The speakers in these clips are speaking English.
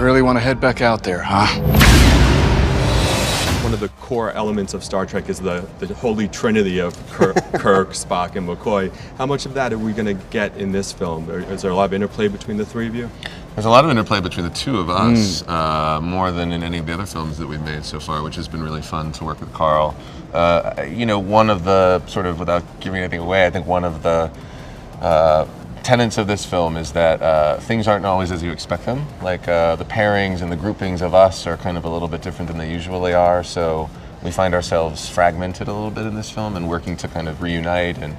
You really want to head back out there, huh? One of the core elements of Star Trek is the holy trinity of Kirk, Spock, and McCoy. How much of that are we going to get in this film? Is there a lot of interplay between the three of you? There's a lot of interplay between the two of us, more than in any of the other films that we've made so far, which has been really fun to work with Carl. You know, one of the, sort of without giving anything away, I think one of the tenets of this film is that things aren't always as you expect them. Like the pairings and the groupings of us are kind of a little bit different than they usually are, so we find ourselves fragmented a little bit in this film and working to kind of reunite and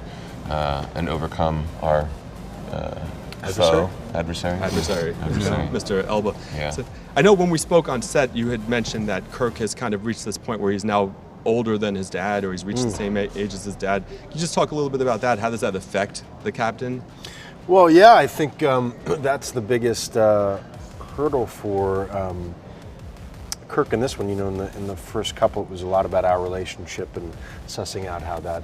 overcome our Adversary, Mr. Elba. Yeah. So, I know when we spoke on set, you had mentioned that Kirk has kind of reached this point where he's now older than his dad, or he's reached the same age as his dad. Can you just talk a little bit about that? How does that affect the captain? Well, yeah, I think that's the biggest hurdle for Kirk in this one. You know, in the first couple, it was a lot about our relationship and sussing out how that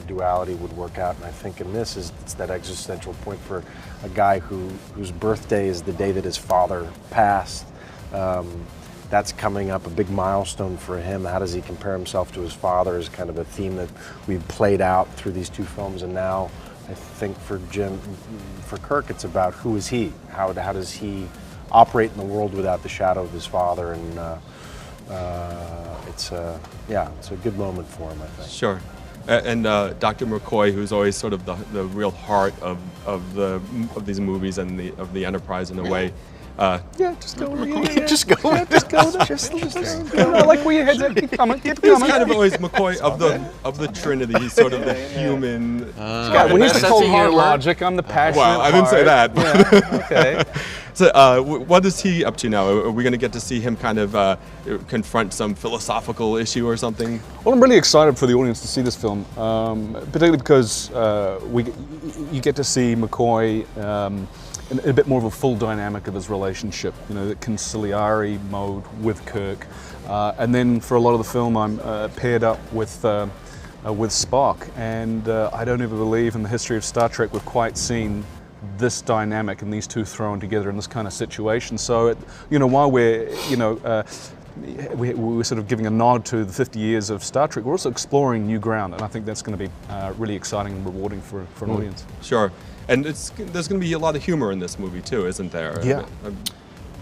duality would work out. And I think in this, it's that existential point for a guy whose birthday is the day that his father passed. That's coming up, a big milestone for him. How does he compare himself to his father is kind of a theme that we've played out through these two films. And now I think for Kirk, it's about who is he? How does he operate in the world without the shadow of his father? And it's a good moment for him, I think. Sure. And Dr. McCoy, who's always sort of the real heart of these movies and of the Enterprise in a way. Just go. Just go. Just go. Like where your head's at. Keep coming. He's kind of always McCoy of the Trinity. He's sort of the human. When he's told hard logic, I'm the passionate. Well, I didn't say that. But Yeah, okay. So, what is he up to now? Are we going to get to see him kind of confront some philosophical issue or something? Well, I'm really excited for the audience to see this film, particularly because you get to see McCoy in a bit more of a full dynamic of his relationship, you know, the conciliary mode with Kirk. And then for a lot of the film, I'm paired up with Spock. And I don't ever believe in the history of Star Trek we've quite seen this dynamic and these two thrown together in this kind of situation. So, you know, while we're, you know, we're sort of giving a nod to the 50 years of Star Trek, we're also exploring new ground, and I think that's going to be really exciting and rewarding for an audience. Sure. And there's going to be a lot of humor in this movie too, isn't there? Yeah.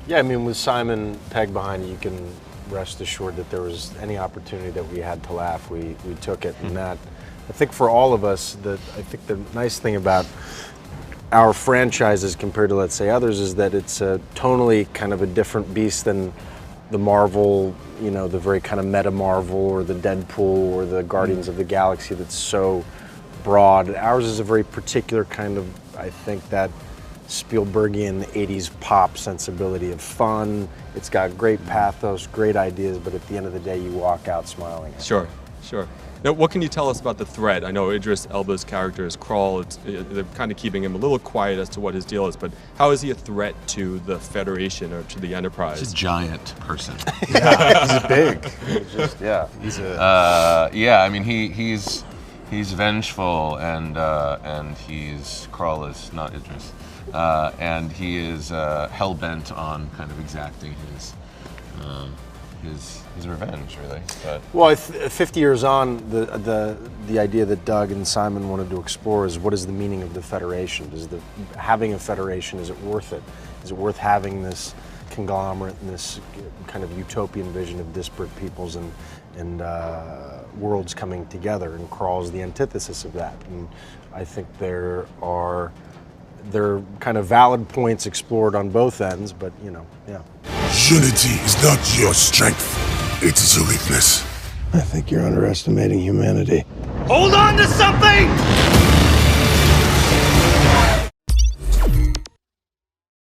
Yeah, I mean, with Simon Pegg behind it, you can rest assured that there was any opportunity that we had to laugh, we took it. And that, I think for all of us, I think the nice thing about our franchises compared to, let's say, others, is that it's tonally kind of a different beast than the Marvel, you know, the very kind of meta Marvel or the Deadpool or the Guardians of the Galaxy that's so broad. Ours is a very particular kind of, I think, that Spielbergian 80s pop sensibility of fun. It's got great pathos, great ideas, but at the end of the day, you walk out smiling. Sure, sure. Now, what can you tell us about the threat? I know Idris Elba's character is Krall. They're kind of keeping him a little quiet as to what his deal is, but how is he a threat to the Federation or to the Enterprise? He's a giant person. Yeah, he's big. He's a... yeah, I mean, he's vengeful, and Krall is not Idris, and he is hell-bent on kind of exacting his revenge, really. But. Well, 50 years on, the idea that Doug and Simon wanted to explore is what is the meaning of the Federation? Having a Federation, is it worth it? Is it worth having this conglomerate and this kind of utopian vision of disparate peoples and worlds coming together? And Krall's the antithesis of that. And I think there are kind of valid points explored on both ends, but you know, yeah. Unity is not your strength, it is your weakness. I think you're underestimating humanity. Hold on to something!